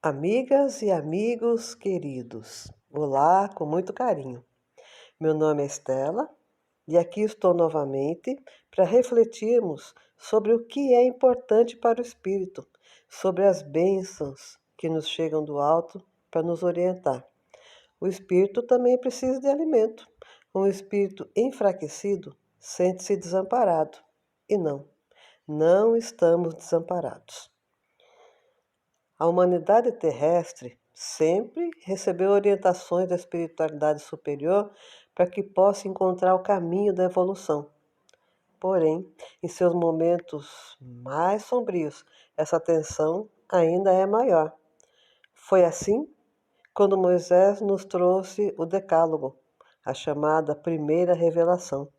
Amigas e amigos queridos, olá com muito carinho. Meu nome é Estela e aqui estou novamente para refletirmos sobre o que é importante para o espírito, sobre as bênçãos que nos chegam do alto para nos orientar. O espírito também precisa de alimento. Um espírito enfraquecido sente-se desamparado. E não estamos desamparados. A humanidade terrestre sempre recebeu orientações da espiritualidade superior para que possa encontrar o caminho da evolução. Porém, em seus momentos mais sombrios, essa tensão ainda é maior. Foi assim quando Moisés nos trouxe o Decálogo, a chamada primeira revelação.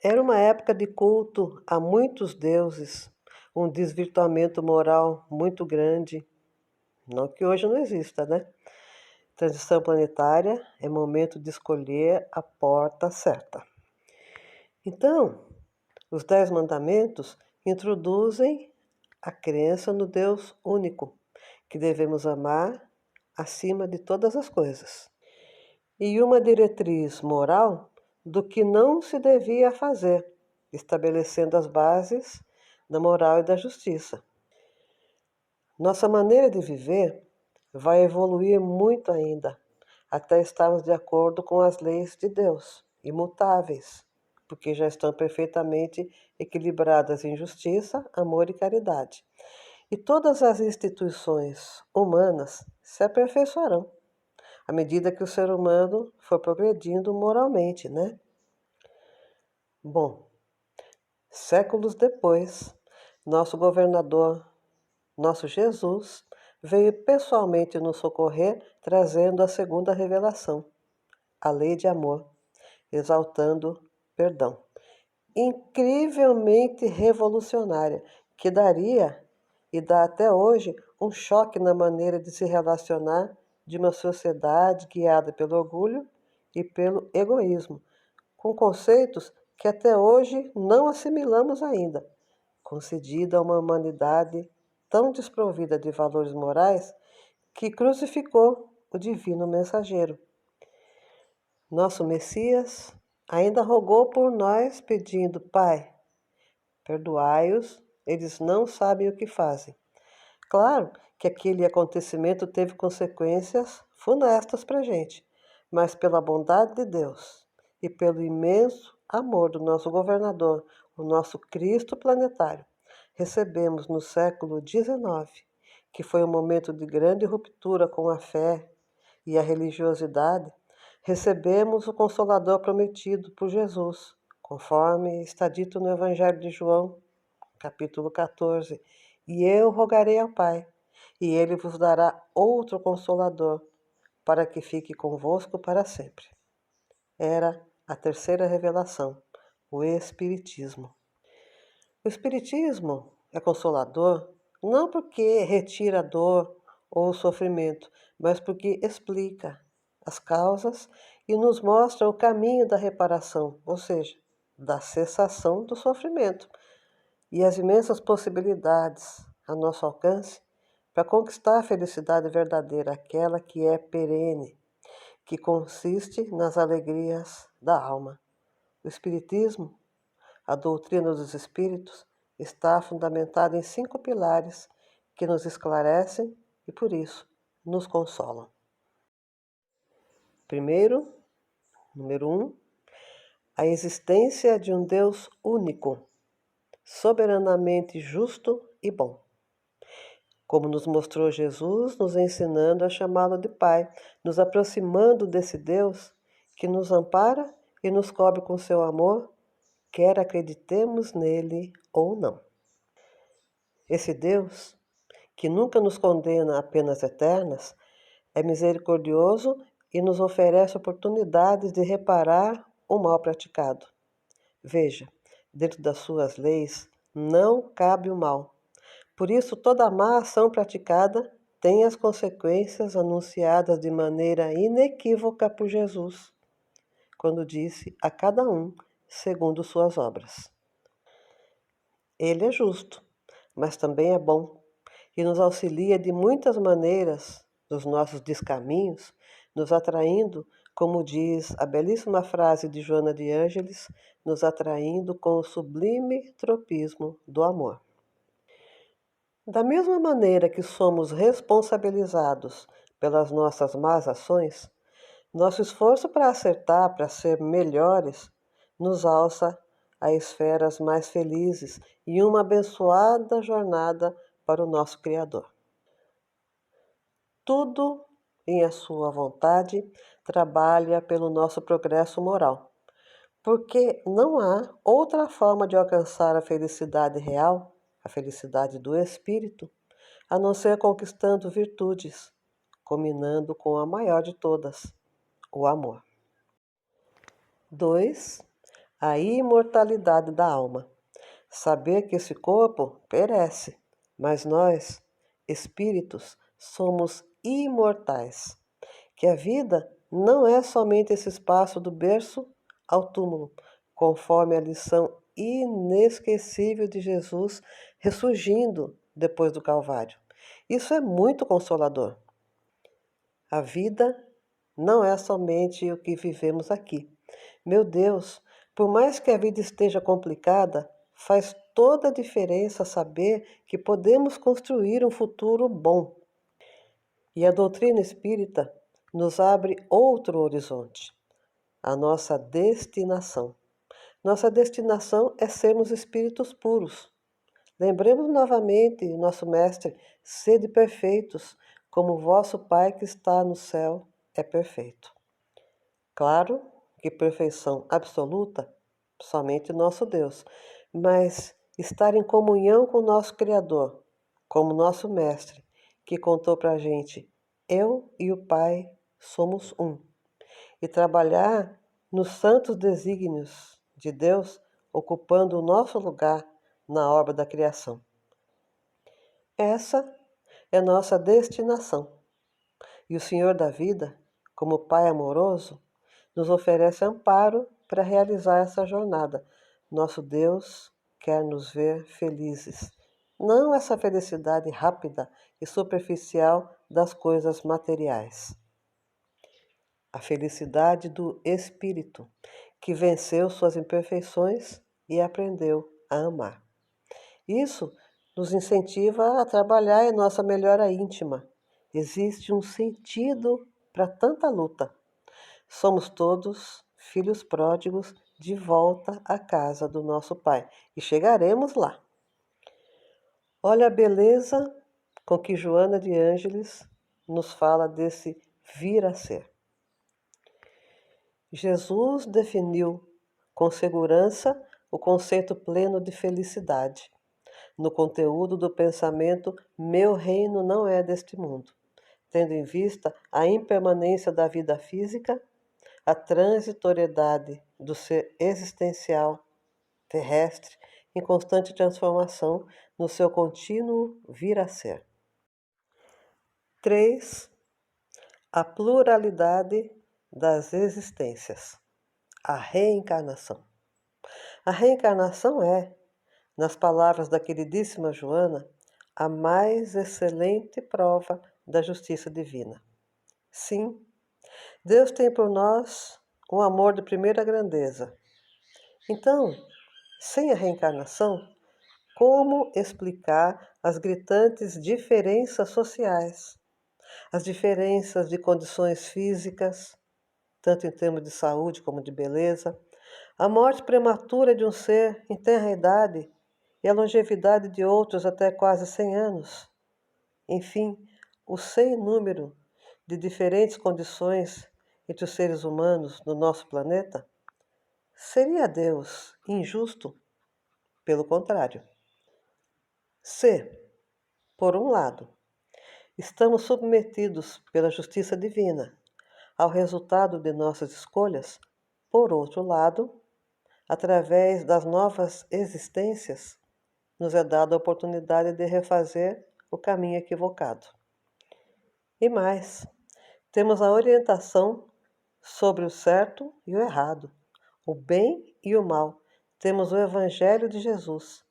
Era uma época de culto a muitos deuses, um desvirtuamento moral muito grande. Não que hoje não exista, né? Transição planetária é momento de escolher a porta certa. Então, os 10 mandamentos introduzem a crença no Deus único, que devemos amar acima de todas as coisas. E uma diretriz moral do que não se devia fazer, estabelecendo as bases da moral e da justiça. Nossa maneira de viver vai evoluir muito ainda, até estarmos de acordo com as leis de Deus, imutáveis, porque já estão perfeitamente equilibradas em justiça, amor e caridade. E todas as instituições humanas se aperfeiçoarão à medida que o ser humano for progredindo moralmente, né? Bom, séculos depois, nosso governador, nosso Jesus, veio pessoalmente nos socorrer, trazendo a segunda revelação, a lei de amor, exaltando perdão. Incrivelmente revolucionária, que daria e dá até hoje um choque na maneira de se relacionar de uma sociedade guiada pelo orgulho e pelo egoísmo, com conceitos que até hoje não assimilamos ainda, concedida a uma humanidade tão desprovida de valores morais que crucificou o divino mensageiro. Nosso Messias ainda rogou por nós, pedindo: Pai, perdoai-os, eles não sabem o que fazem. Claro que aquele acontecimento teve consequências funestas para a gente, mas pela bondade de Deus e pelo imenso amor do nosso governador, o nosso Cristo planetário, recebemos no século XIX, que foi um momento de grande ruptura com a fé e a religiosidade, recebemos o Consolador prometido por Jesus, conforme está dito no Evangelho de João, capítulo 14. E eu rogarei ao Pai, e ele vos dará outro Consolador, para que fique convosco para sempre. Era a terceira revelação, o Espiritismo. O Espiritismo é consolador não porque retira a dor ou o sofrimento, mas porque explica as causas e nos mostra o caminho da reparação, ou seja, da cessação do sofrimento e as imensas possibilidades a nosso alcance para conquistar a felicidade verdadeira, aquela que é perene, que consiste nas alegrias da alma. O Espiritismo, a doutrina dos Espíritos, está fundamentada em 5 pilares que nos esclarecem e, por isso, nos consolam. Primeiro, número 1, a existência de um Deus único, soberanamente justo e bom. Como nos mostrou Jesus, nos ensinando a chamá-lo de Pai, nos aproximando desse Deus que nos ampara e nos cobre com seu amor, quer acreditemos nele ou não. Esse Deus, que nunca nos condena a penas eternas, é misericordioso e nos oferece oportunidades de reparar o mal praticado. Veja, dentro das suas leis não cabe o mal. Por isso, toda má ação praticada tem as consequências anunciadas de maneira inequívoca por Jesus, quando disse a cada um segundo suas obras. Ele é justo, mas também é bom, que nos auxilia de muitas maneiras nos nossos descaminhos, nos atraindo, como diz a belíssima frase de Joana de Ângeles, nos atraindo com o sublime tropismo do amor. Da mesma maneira que somos responsabilizados pelas nossas más ações, nosso esforço para acertar, para ser melhores, nos alça a esferas mais felizes e uma abençoada jornada para o nosso Criador. Tudo, em a sua vontade, trabalha pelo nosso progresso moral, porque não há outra forma de alcançar a felicidade real, a felicidade do espírito, a não ser conquistando virtudes, combinando com a maior de todas, o amor. 2. A imortalidade da alma. Saber que esse corpo perece, mas nós, espíritos, somos imortais. Que a vida não é somente esse espaço do berço ao túmulo, conforme a lição inesquecível de Jesus ressurgindo depois do Calvário. Isso é muito consolador. A vida não é somente o que vivemos aqui. Meu Deus, por mais que a vida esteja complicada, faz toda a diferença saber que podemos construir um futuro bom. E a doutrina espírita nos abre outro horizonte, a nossa destinação. Nossa destinação é sermos espíritos puros. Lembremos novamente o nosso mestre: sede perfeitos, como vosso Pai que está no céu é perfeito. Claro que perfeição absoluta, somente nosso Deus, mas estar em comunhão com o nosso Criador, como nosso mestre, que contou para a gente: eu e o Pai somos um. E trabalhar nos santos desígnios de Deus, ocupando o nosso lugar na obra da criação. Essa é nossa destinação. E o Senhor da vida, como Pai amoroso, nos oferece amparo para realizar essa jornada. Nosso Deus quer nos ver felizes. Não essa felicidade rápida e superficial das coisas materiais. A felicidade do espírito, que venceu suas imperfeições e aprendeu a amar. Isso nos incentiva a trabalhar em nossa melhora íntima. Existe um sentido para tanta luta. Somos todos filhos pródigos de volta à casa do nosso Pai e chegaremos lá. Olha a beleza com que Joana de Ângeles nos fala desse vir a ser. Jesus definiu com segurança o conceito pleno de felicidade, no conteúdo do pensamento meu reino não é deste mundo, tendo em vista a impermanência da vida física, a transitoriedade do ser existencial terrestre em constante transformação no seu contínuo vir a ser. 3. A pluralidade das existências. A reencarnação. A reencarnação é, nas palavras da queridíssima Joana, a mais excelente prova da justiça divina. Sim, Deus tem por nós um amor de primeira grandeza. Então, sem a reencarnação, como explicar as gritantes diferenças sociais, as diferenças de condições físicas, tanto em termos de saúde como de beleza, a morte prematura de um ser em tenra idade e a longevidade de outros até quase 100 anos? Enfim, o sem número de diferentes condições entre os seres humanos no nosso planeta? Seria Deus injusto? Pelo contrário. Se, por um lado, estamos submetidos pela justiça divina ao resultado de nossas escolhas, por outro lado, através das novas existências, nos é dada a oportunidade de refazer o caminho equivocado. E mais, temos a orientação sobre o certo e o errado, o bem e o mal. Temos o Evangelho de Jesus.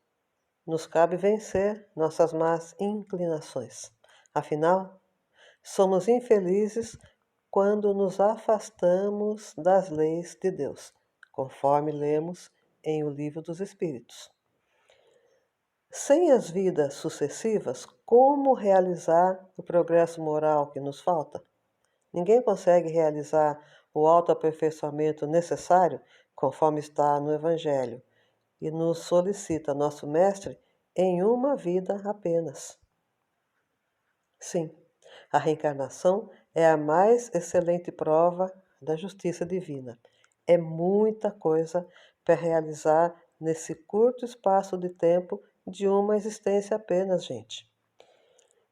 nos cabe vencer nossas más inclinações. Afinal, somos infelizes quando nos afastamos das leis de Deus, conforme lemos em O Livro dos Espíritos. Sem as vidas sucessivas, como realizar o progresso moral que nos falta? Ninguém consegue realizar o autoaperfeiçoamento necessário, conforme está no Evangelho, e nos solicita nosso Mestre em uma vida apenas. Sim, a reencarnação é a mais excelente prova da justiça divina. É muita coisa para realizar nesse curto espaço de tempo de uma existência apenas, gente.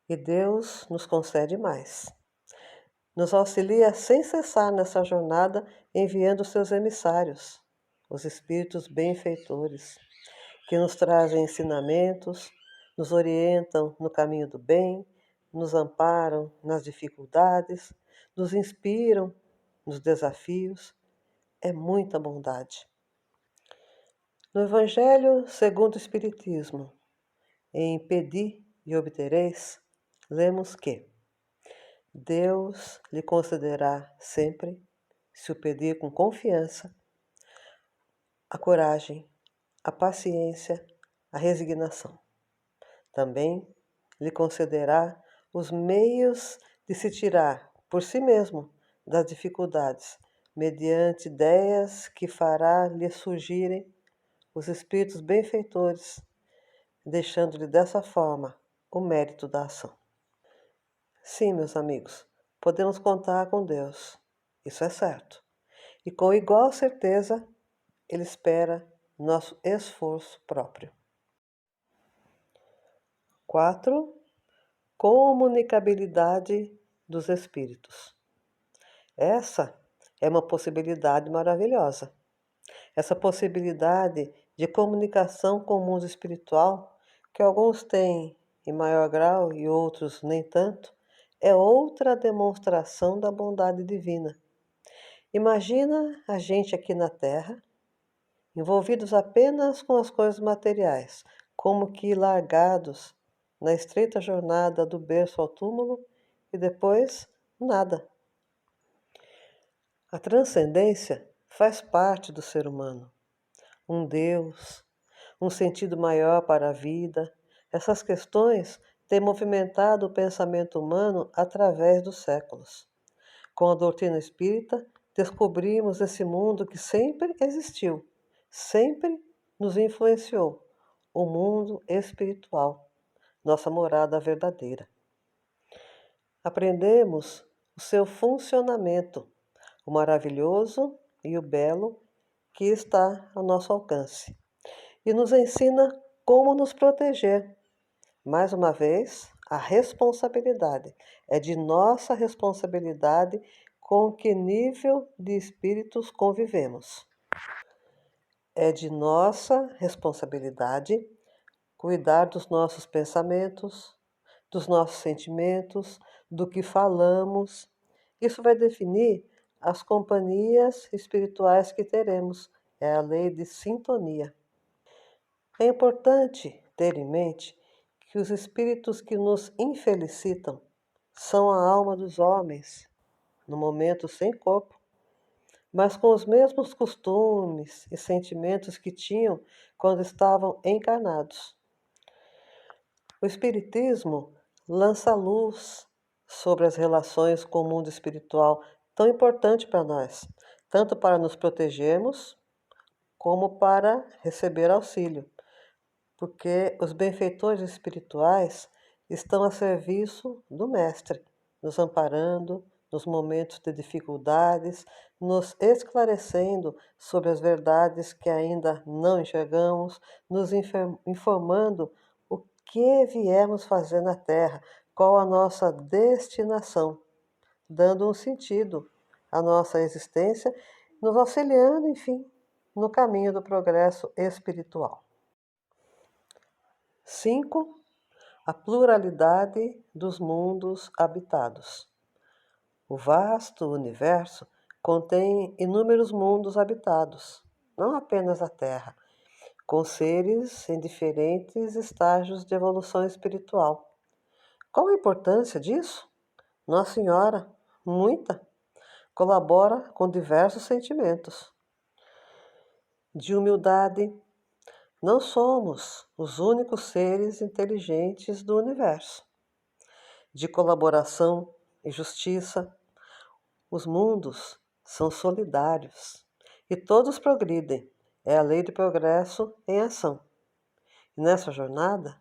E Deus nos concede mais. Nos auxilia sem cessar nessa jornada, enviando seus emissários, os espíritos benfeitores, que nos trazem ensinamentos, nos orientam no caminho do bem, nos amparam nas dificuldades, nos inspiram nos desafios. É muita bondade. No Evangelho segundo o Espiritismo, em Pedi e obtereis, lemos que Deus lhe concederá sempre, se o pedir com confiança, a coragem, a paciência, a resignação. Também lhe concederá os meios de se tirar por si mesmo das dificuldades, mediante ideias que fará lhe surgirem os espíritos benfeitores, deixando-lhe dessa forma o mérito da ação. Sim, meus amigos, podemos contar com Deus, isso é certo. E com igual certeza, Ele espera nosso esforço próprio. 4. Comunicabilidade dos espíritos. Essa é uma possibilidade maravilhosa. Essa possibilidade de comunicação com o mundo espiritual, que alguns têm em maior grau e outros nem tanto, é outra demonstração da bondade divina. Imagina a gente aqui na Terra, envolvidos apenas com as coisas materiais, como que largados na estreita jornada do berço ao túmulo e depois nada. A transcendência faz parte do ser humano. Um Deus, um sentido maior para a vida, essas questões têm movimentado o pensamento humano através dos séculos. Com a doutrina espírita, descobrimos esse mundo que sempre existiu, sempre nos influenciou, o mundo espiritual, nossa morada verdadeira. Aprendemos o seu funcionamento, o maravilhoso e o belo que está ao nosso alcance, e nos ensina como nos proteger. Mais uma vez, a responsabilidade. É de nossa responsabilidade com que nível de espíritos convivemos. É de nossa responsabilidade cuidar dos nossos pensamentos, dos nossos sentimentos, do que falamos. Isso vai definir as companhias espirituais que teremos. É a lei de sintonia. É importante ter em mente que os espíritos que nos infelicitam são a alma dos homens, no momento sem corpo, mas com os mesmos costumes e sentimentos que tinham quando estavam encarnados. O Espiritismo lança luz sobre as relações com o mundo espiritual, tão importante para nós, tanto para nos protegermos como para receber auxílio, porque os benfeitores espirituais estão a serviço do Mestre, nos amparando nos momentos de dificuldades, nos esclarecendo sobre as verdades que ainda não enxergamos, nos informando o que viemos fazer na Terra, qual a nossa destinação, dando um sentido à nossa existência, nos auxiliando, enfim, no caminho do progresso espiritual. 5. A pluralidade dos mundos habitados. O vasto universo contém inúmeros mundos habitados, não apenas a Terra, com seres em diferentes estágios de evolução espiritual. Qual a importância disso? Nossa Senhora, muita, colabora com diversos sentimentos de humildade. Não somos os únicos seres inteligentes do universo. De colaboração e justiça, os mundos são solidários e todos progridem. É a lei de progresso em ação. E nessa jornada,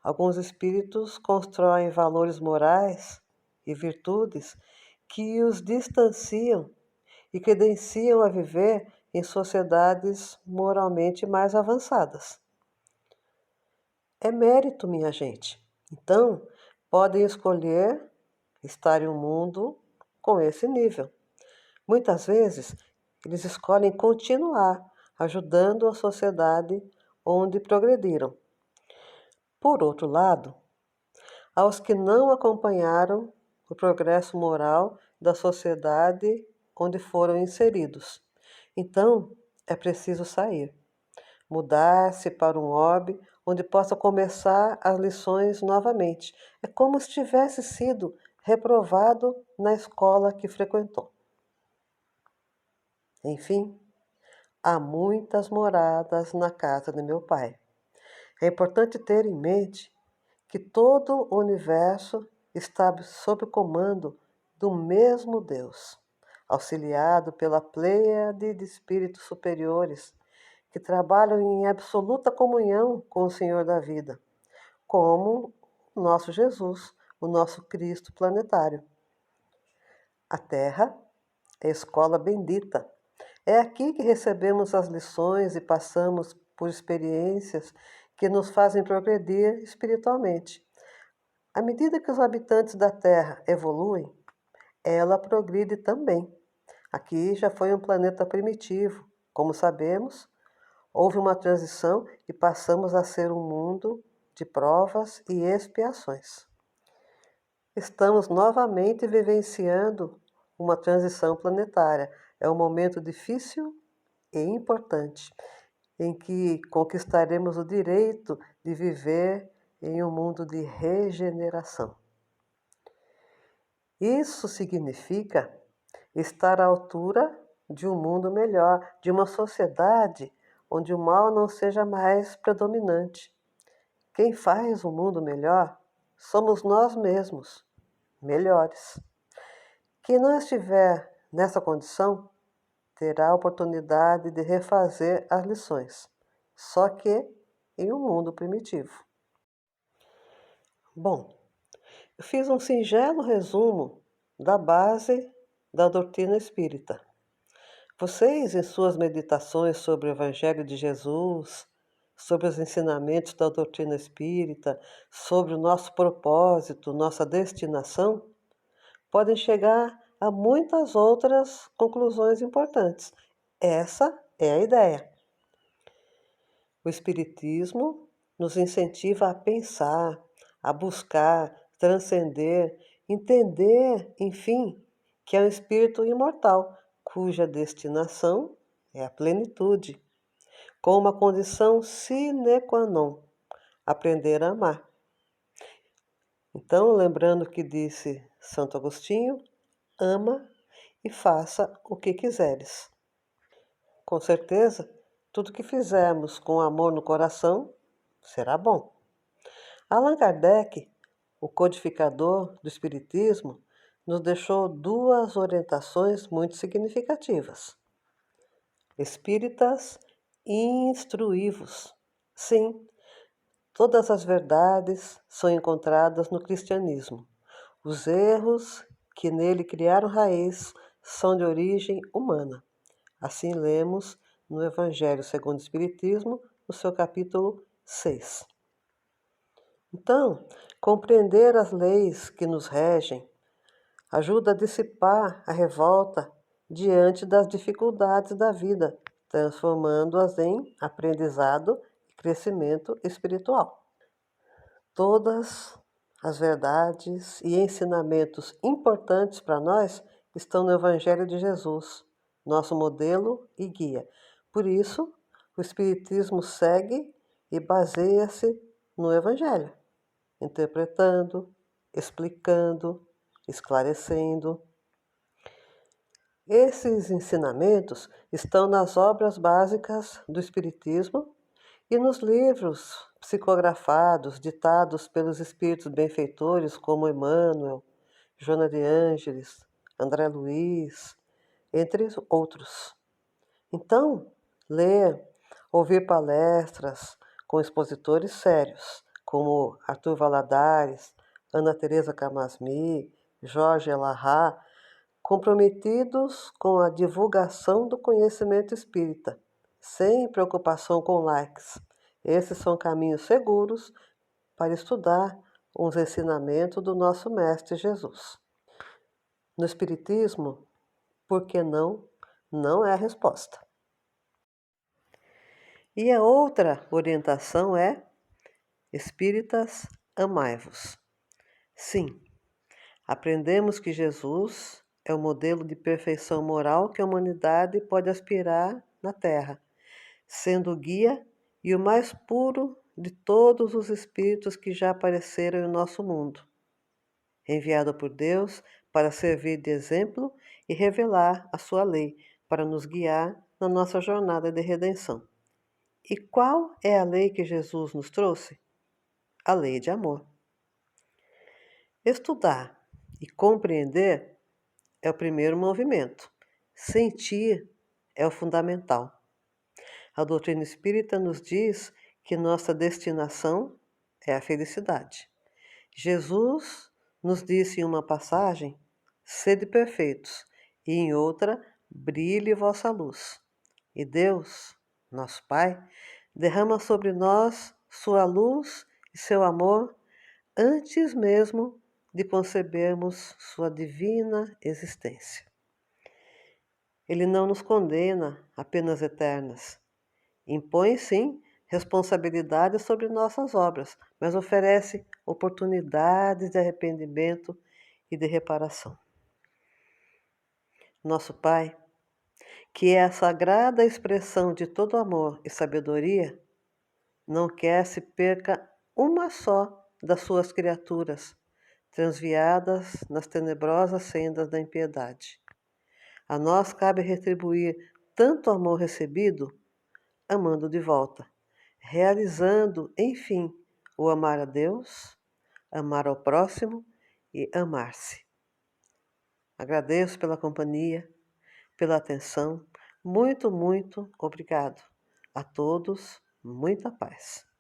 alguns espíritos constroem valores morais e virtudes que os distanciam e credenciam a viver em sociedades moralmente mais avançadas. É mérito, minha gente. Então, podem escolher estar em um mundo com esse nível. Muitas vezes, eles escolhem continuar ajudando a sociedade onde progrediram. Por outro lado, aos que não acompanharam o progresso moral da sociedade onde foram inseridos. Então, é preciso sair, mudar-se para um hobby onde possa começar as lições novamente. É como se tivesse sido reprovado na escola que frequentou. Enfim, há muitas moradas na casa de meu pai. É importante ter em mente que todo o universo está sob o comando do mesmo Deus, auxiliado pela pleiade de espíritos superiores que trabalham em absoluta comunhão com o Senhor da vida, como o nosso Jesus, o nosso Cristo planetário. A Terra é a escola bendita. É aqui que recebemos as lições e passamos por experiências que nos fazem progredir espiritualmente. À medida que os habitantes da Terra evoluem, ela progride também. Aqui já foi um planeta primitivo. Como sabemos, houve uma transição e passamos a ser um mundo de provas e expiações. Estamos novamente vivenciando uma transição planetária. É um momento difícil e importante, em que conquistaremos o direito de viver em um mundo de regeneração. Isso significa estar à altura de um mundo melhor, de uma sociedade onde o mal não seja mais predominante. Quem faz o mundo melhor somos nós mesmos, melhores. Quem não estiver nessa condição terá a oportunidade de refazer as lições, só que em um mundo primitivo. Bom, eu fiz um singelo resumo da base da doutrina espírita. Vocês, em suas meditações sobre o Evangelho de Jesus, sobre os ensinamentos da doutrina espírita, sobre o nosso propósito, nossa destinação, podem chegar a muitas outras conclusões importantes. Essa é a ideia. O Espiritismo nos incentiva a pensar, a buscar, transcender, entender, enfim, que é um espírito imortal, cuja destinação é a plenitude, com uma condição sine qua non, aprender a amar. Então, lembrando que disse Santo Agostinho, ama e faça o que quiseres. Com certeza, tudo que fizermos com amor no coração será bom. Allan Kardec, o codificador do Espiritismo, nos deixou duas orientações muito significativas. Espíritas instruí-vos. Sim, todas as verdades são encontradas no cristianismo. Os erros que nele criaram raiz são de origem humana. Assim lemos no Evangelho segundo o Espiritismo, no seu capítulo 6. Então, compreender as leis que nos regem ajuda a dissipar a revolta diante das dificuldades da vida, transformando-as em aprendizado e crescimento espiritual. Todas as verdades e ensinamentos importantes para nós estão no Evangelho de Jesus, nosso modelo e guia. Por isso, O Espiritismo segue e baseia-se no Evangelho, interpretando, explicando, esclarecendo. Esses ensinamentos estão nas obras básicas do Espiritismo e nos livros psicografados, ditados pelos espíritos benfeitores como Emmanuel, Joana de Ângeles, André Luiz, entre outros. Então, ler, ouvir palestras com expositores sérios, como Arthur Valadares, Ana Teresa Camasmi, Jorge Elahá, comprometidos com a divulgação do conhecimento espírita, sem preocupação com likes. Esses são caminhos seguros para estudar os ensinamentos do nosso Mestre Jesus. No Espiritismo, por que não? Não é a resposta. E a outra orientação é: espíritas, amai-vos. Sim, aprendemos que Jesus é o modelo de perfeição moral que a humanidade pode aspirar na Terra, sendo o guia e o mais puro de todos os espíritos que já apareceram em nosso mundo, enviado por Deus para servir de exemplo e revelar a sua lei, para nos guiar na nossa jornada de redenção. E qual é a lei que Jesus nos trouxe? A lei de amor. Estudar e compreender é o primeiro movimento. Sentir é o fundamental. A doutrina espírita nos diz que nossa destinação é a felicidade. Jesus nos disse em uma passagem: sede perfeitos, e em outra, brilhe vossa luz. E Deus, nosso Pai, derrama sobre nós sua luz e seu amor antes mesmo de concebermos sua divina existência. Ele não nos condena a penas eternas. Impõe, sim, responsabilidades sobre nossas obras, mas oferece oportunidades de arrependimento e de reparação. Nosso Pai, que é a sagrada expressão de todo amor e sabedoria, não quer se perca uma só das suas criaturas, transviadas nas tenebrosas sendas da impiedade. A nós cabe retribuir tanto amor recebido, amando de volta, realizando, enfim, o amar a Deus, amar ao próximo e amar-se. Agradeço pela companhia, pela atenção. Muito, muito obrigado. A todos, muita paz.